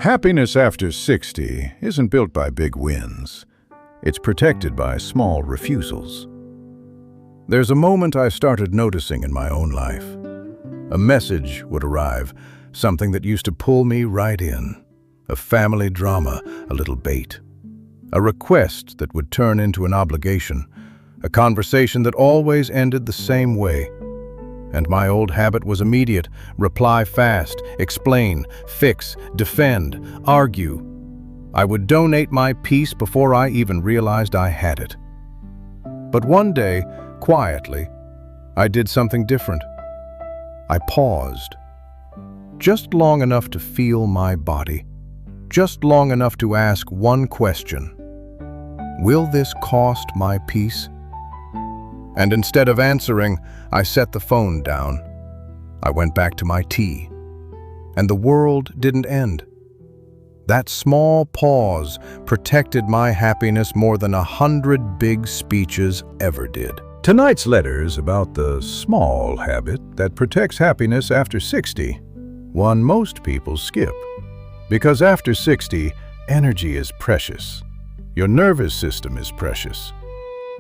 Happiness after 60 isn't built by big wins. It's protected by small refusals. There's a moment I started noticing in my own life. A message would arrive, something that used to pull me right in. A family drama, a little bait. A request that would turn into an obligation. A conversation that always ended the same way. And my old habit was immediate: reply fast, explain, fix, defend, argue. I would donate my peace before I even realized I had it. But one day, quietly, I did something different. I paused. Just long enough to feel my body. Just long enough to ask one question. Will this cost my peace? And instead of answering, I set the phone down. I went back to my tea. And the world didn't end. That small pause protected my happiness more than 100 big speeches ever did. Tonight's letter is about the small habit that protects happiness after 60, one most people skip. Because after 60, energy is precious. Your nervous system is precious.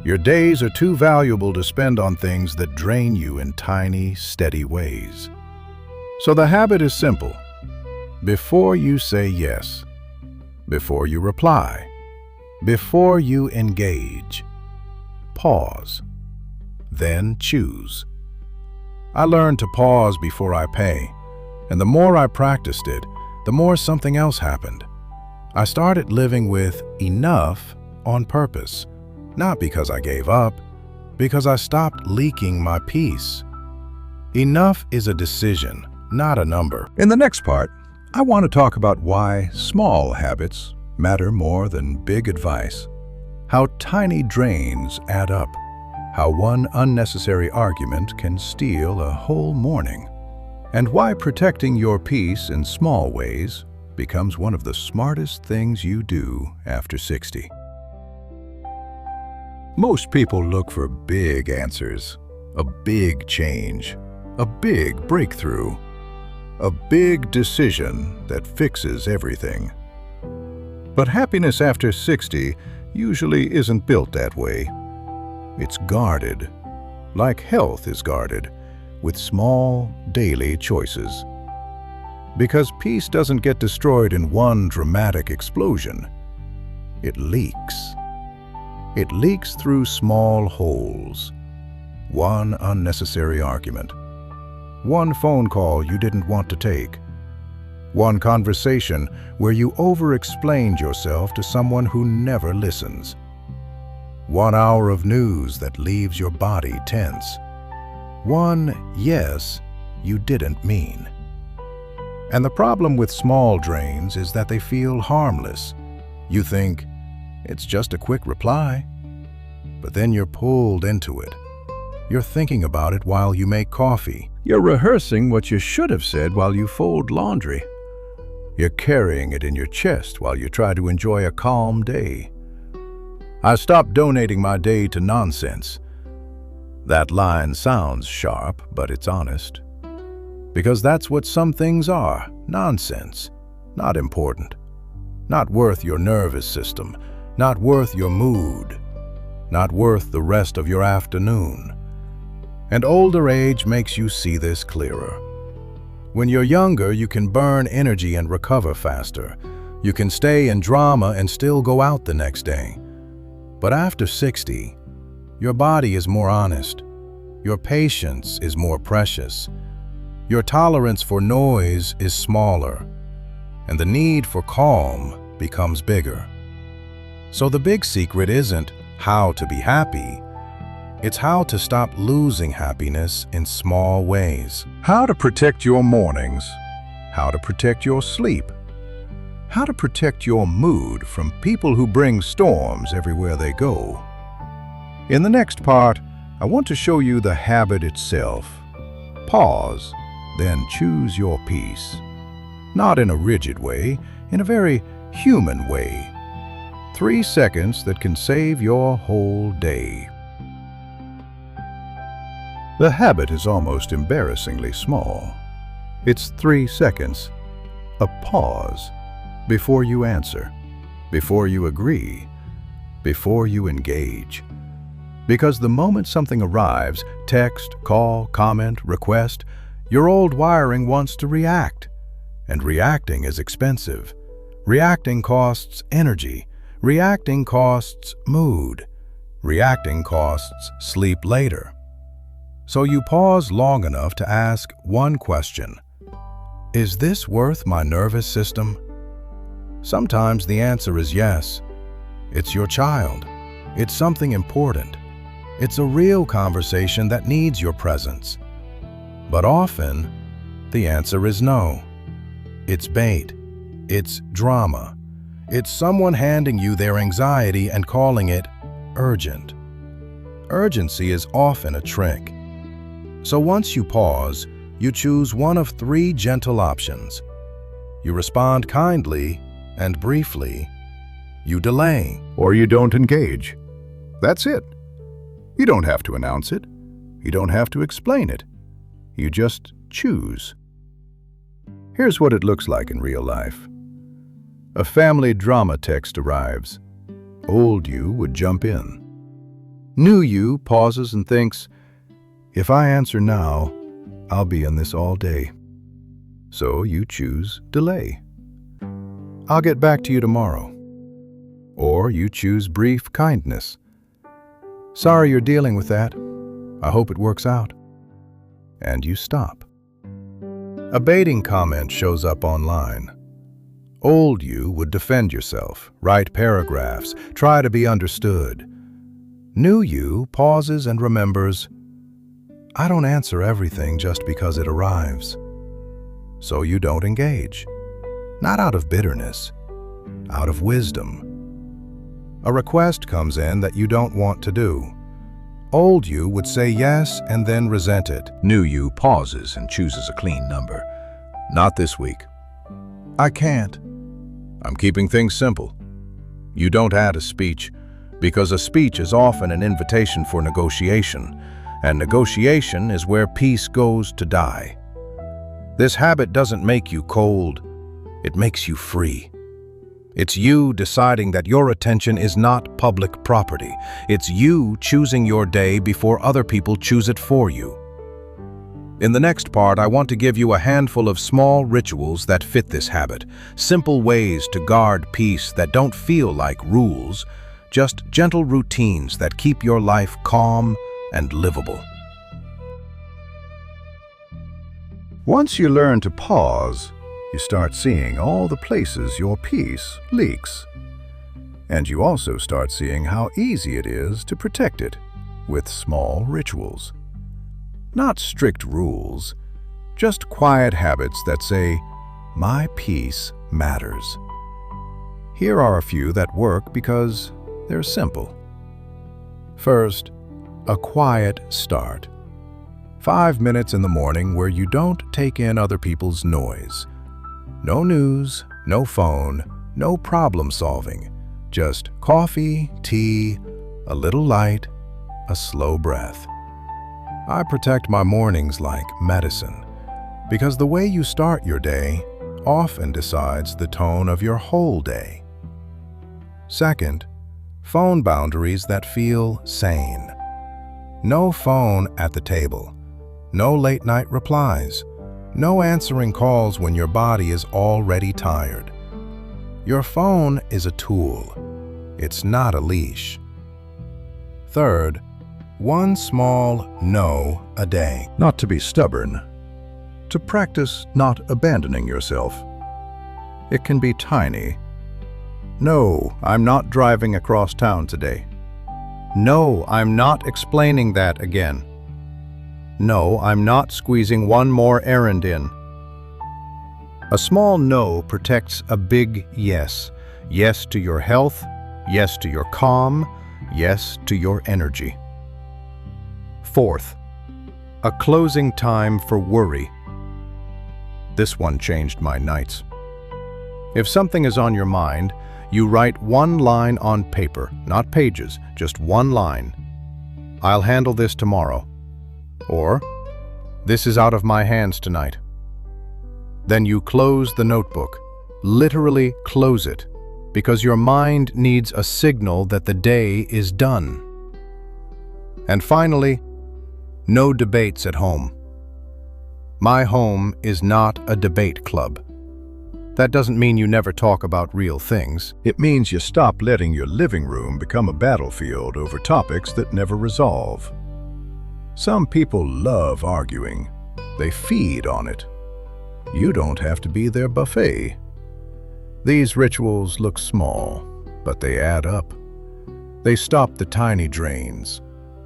Your days are too valuable to spend on things that drain you in tiny, steady ways. So the habit is simple. Before you say yes, before you reply, before you engage, pause, then choose. I learned to pause before I pay, and the more I practiced it, the more something else happened. I started living with enough on purpose. Not because I gave up, because I stopped leaking my peace. Enough is a decision, not a number. In the next part, I want to talk about why small habits matter more than big advice, how tiny drains add up, how one unnecessary argument can steal a whole morning, and why protecting your peace in small ways becomes one of the smartest things you do after 60. Most people look for big answers, a big change, a big breakthrough, a big decision that fixes everything. But happiness after 60 usually isn't built that way. It's guarded, like health is guarded, with small, daily choices. Because peace doesn't get destroyed in one dramatic explosion. It leaks. It leaks through small holes. One unnecessary argument. One phone call you didn't want to take. One conversation where you over-explained yourself to someone who never listens. 1 hour of news that leaves your body tense. One yes you didn't mean. And the problem with small drains is that they feel harmless. You think, it's just a quick reply. But then you're pulled into it. You're thinking about it while you make coffee. You're rehearsing what you should have said while you fold laundry. You're carrying it in your chest while you try to enjoy a calm day. I stopped donating my day to nonsense. That line sounds sharp, but it's honest. Because that's what some things are, nonsense, not important, not worth your nervous system, not worth your mood, not worth the rest of your afternoon. And older age makes you see this clearer. When you're younger, you can burn energy and recover faster. You can stay in drama and still go out the next day. But after 60, your body is more honest. Your patience is more precious. Your tolerance for noise is smaller, and the need for calm becomes bigger. So the big secret isn't how to be happy. It's how to stop losing happiness in small ways. How to protect your mornings. How to protect your sleep. How to protect your mood from people who bring storms everywhere they go. In the next part, I want to show you the habit itself. Pause, then choose your peace. Not in a rigid way, in a very human way. 3 seconds that can save your whole day. The habit is almost embarrassingly small. It's 3 seconds, a pause, before you answer, before you agree, before you engage. Because the moment something arrives, text, call, comment, request, your old wiring wants to react. And reacting is expensive. Reacting costs energy. Reacting costs mood. Reacting costs sleep later. So you pause long enough to ask one question. Is this worth my nervous system? Sometimes the answer is yes. It's your child. It's something important. It's a real conversation that needs your presence. But often, the answer is no. It's bait. It's drama. It's someone handing you their anxiety and calling it urgent. Urgency is often a trick. So once you pause, you choose one of three gentle options. You respond kindly and briefly. You delay. Or you don't engage. That's it. You don't have to announce it. You don't have to explain it. You just choose. Here's what it looks like in real life. A family drama text arrives. Old you would jump in. New you pauses and thinks, if I answer now, I'll be in this all day. So you choose delay. I'll get back to you tomorrow. Or you choose brief kindness. Sorry you're dealing with that. I hope it works out. And you stop. A baiting comment shows up online. Old you would defend yourself, write paragraphs, try to be understood. New you pauses and remembers, I don't answer everything just because it arrives. So you don't engage. Not out of bitterness, out of wisdom. A request comes in that you don't want to do. Old you would say yes and then resent it. New you pauses and chooses a clean number. Not this week. I can't. I'm keeping things simple. You don't add a speech, because a speech is often an invitation for negotiation, and negotiation is where peace goes to die. This habit doesn't make you cold, it makes you free. It's you deciding that your attention is not public property. It's you choosing your day before other people choose it for you. In the next part, I want to give you a handful of small rituals that fit this habit, simple ways to guard peace that don't feel like rules, just gentle routines that keep your life calm and livable. Once you learn to pause, you start seeing all the places your peace leaks. And you also start seeing how easy it is to protect it with small rituals. Not strict rules, just quiet habits that say, my peace matters. Here are a few that work because they're simple. First, a quiet start. 5 minutes in the morning where you don't take in other people's noise. No news, no phone, no problem solving. Just coffee, tea, a little light, a slow breath. I protect my mornings like medicine, because the way you start your day often decides the tone of your whole day. Second, phone boundaries that feel sane. No phone at the table. No late-night replies. No answering calls when your body is already tired. Your phone is a tool. It's not a leash. Third, one small no a day. Not to be stubborn. To practice not abandoning yourself. It can be tiny. No, I'm not driving across town today. No, I'm not explaining that again. No, I'm not squeezing one more errand in. A small no protects a big yes. Yes to your health, yes to your calm, yes to your energy. Fourth, a closing time for worry. This one changed my nights. If something is on your mind, you write one line on paper, not pages, just one line. I'll handle this tomorrow. Or, this is out of my hands tonight. Then you close the notebook, Literally close it, because your mind needs a signal that the day is done. And finally, no debates at home. My home is not a debate club. That doesn't mean you never talk about real things. It means you stop letting your living room become a battlefield over topics that never resolve. Some people love arguing. They feed on it. You don't have to be their buffet. These rituals look small, but they add up. They stop the tiny drains.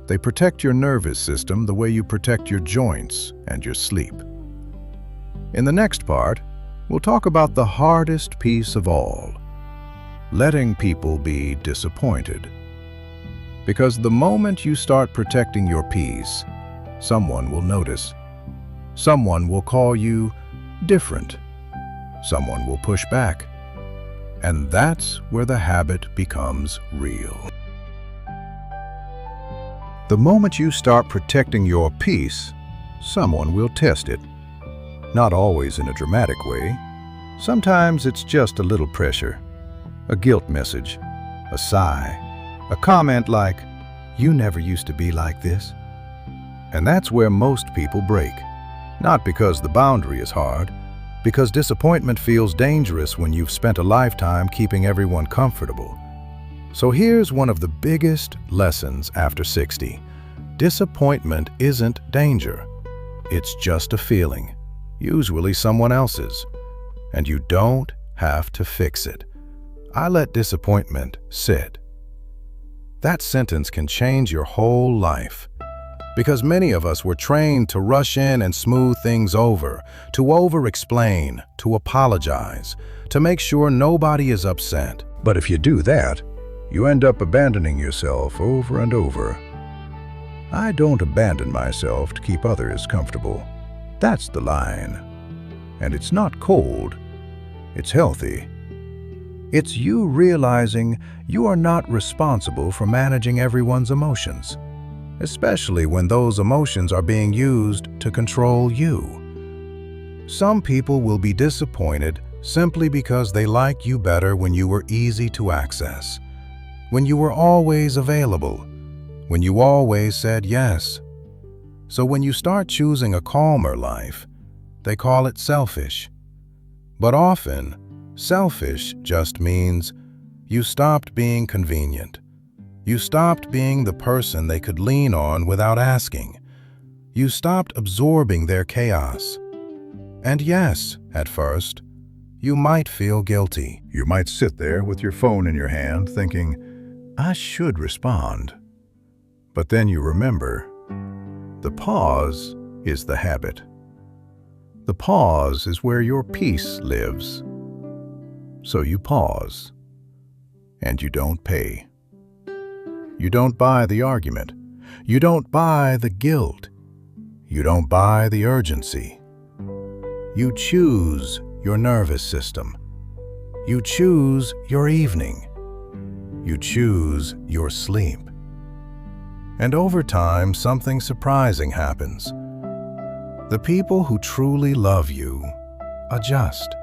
They protect your nervous system the way you protect your joints and your sleep. In the next part, we'll talk about the hardest piece of all, letting people be disappointed. Because the moment you start protecting your peace, someone will notice. Someone will call you different. Someone will push back. And that's where the habit becomes real. The moment you start protecting your peace, someone will test it. Not always in a dramatic way. Sometimes it's just a little pressure, a guilt message, a sigh, a comment like, "You never used to be like this." And that's where most people break. Not because the boundary is hard, because disappointment feels dangerous when you've spent a lifetime keeping everyone comfortable. So here's one of the biggest lessons after 60. Disappointment isn't danger. It's just a feeling, usually someone else's, and you don't have to fix it. I let disappointment sit. That sentence can change your whole life. Because many of us were trained to rush in and smooth things over, to over-explain, to apologize, to make sure nobody is upset. But if you do that, you end up abandoning yourself over and over. I don't abandon myself to keep others comfortable. That's the line. And it's not cold. It's healthy. It's you realizing you are not responsible for managing everyone's emotions, especially when those emotions are being used to control you. Some people will be disappointed simply because they like you better when you were easy to access, when you were always available, when you always said yes. So when you start choosing a calmer life, they call it selfish. But often, selfish just means you stopped being convenient. You stopped being the person they could lean on without asking. You stopped absorbing their chaos. And yes, at first, you might feel guilty. You might sit there with your phone in your hand thinking, I should respond. But then you remember, the pause is the habit. The pause is where your peace lives. So you pause, and you don't pay. You don't buy the argument. You don't buy the guilt. You don't buy the urgency. You choose your nervous system. You choose your evening. You choose your sleep. And over time, something surprising happens. The people who truly love you adjust.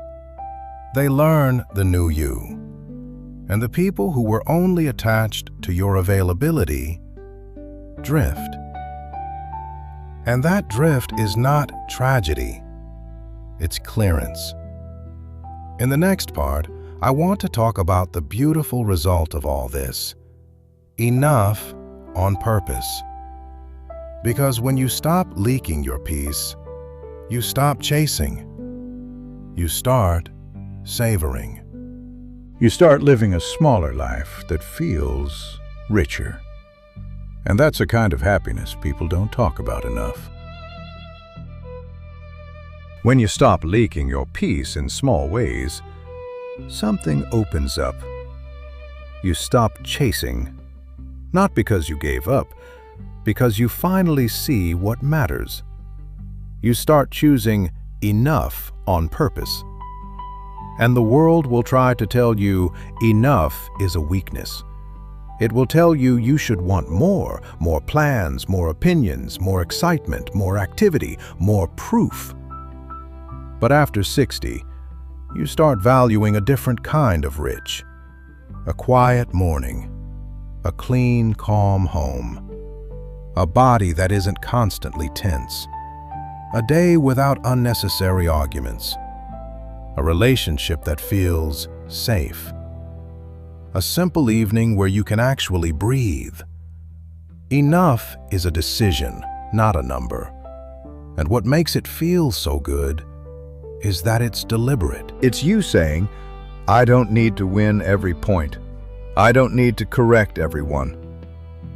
They learn the new you. And the people who were only attached to your availability drift. And that drift is not tragedy, it's clearance. In the next part, I want to talk about the beautiful result of all this. Enough on purpose. Because when you stop leaking your peace, you stop chasing. You start savoring. You start living a smaller life that feels richer. And that's a kind of happiness people don't talk about enough. When you stop leaking your peace in small ways, something opens up. You stop chasing, not because you gave up, because you finally see what matters. You start choosing enough on purpose. And the world will try to tell you enough is a weakness. It will tell you you should want more plans, more opinions, more excitement, more activity, more proof. But after 60, you start valuing a different kind of rich. A quiet morning, a clean, calm home, a body that isn't constantly tense, a day without unnecessary arguments, a relationship that feels safe, a simple evening where you can actually breathe. Enough is a decision, not a number. And what makes it feel so good is that it's deliberate. It's you saying, I don't need to win every point. I don't need to correct everyone.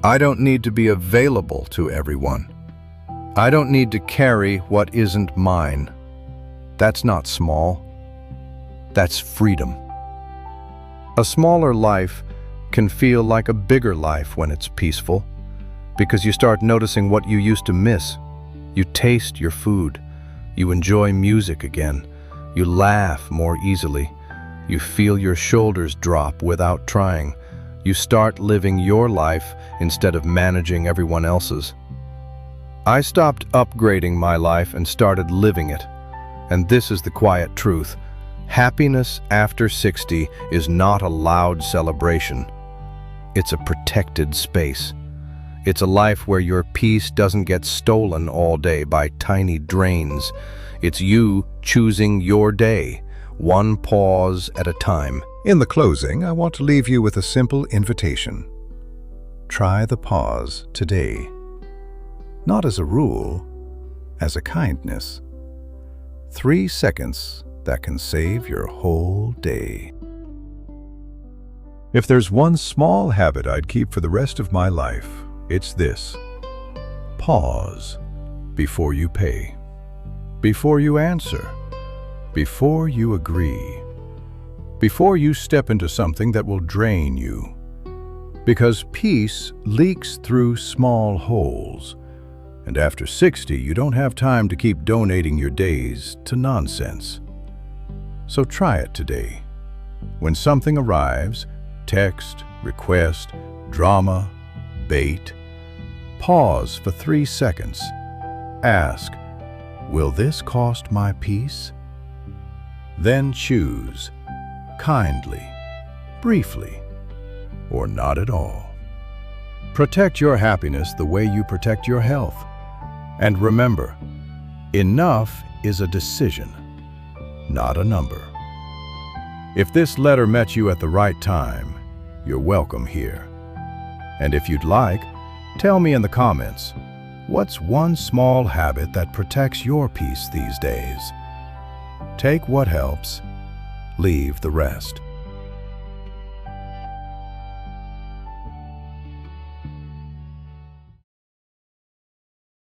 I don't need to be available to everyone. I don't need to carry what isn't mine. That's not small. That's freedom. A smaller life can feel like a bigger life when it's peaceful, because you start noticing what you used to miss. You taste your food. You enjoy music again. You laugh more easily. You feel your shoulders drop without trying. You start living your life instead of managing everyone else's. I stopped upgrading my life and started living it. And this is the quiet truth. Happiness after 60 is not a loud celebration. It's a protected space. It's a life where your peace doesn't get stolen all day by tiny drains. It's you choosing your day, one pause at a time. In the closing, I want to leave you with a simple invitation. Try the pause today. Not as a rule, as a kindness. 3 seconds that can save your whole day. If there's one small habit I'd keep for the rest of my life, it's this. Pause before you pay, before you answer, before you agree, before you step into something that will drain you. Because peace leaks through small holes. And after 60, you don't have time to keep donating your days to nonsense. So try it today. When something arrives, text, request, drama, bait, pause for 3 seconds. Ask, will this cost my peace? Then choose, kindly, briefly, or not at all. Protect your happiness the way you protect your health. And remember, enough is a decision, not a number. If this letter met you at the right time, you're welcome here. And if you'd like, tell me in the comments, what's one small habit that protects your peace these days? Take what helps, leave the rest.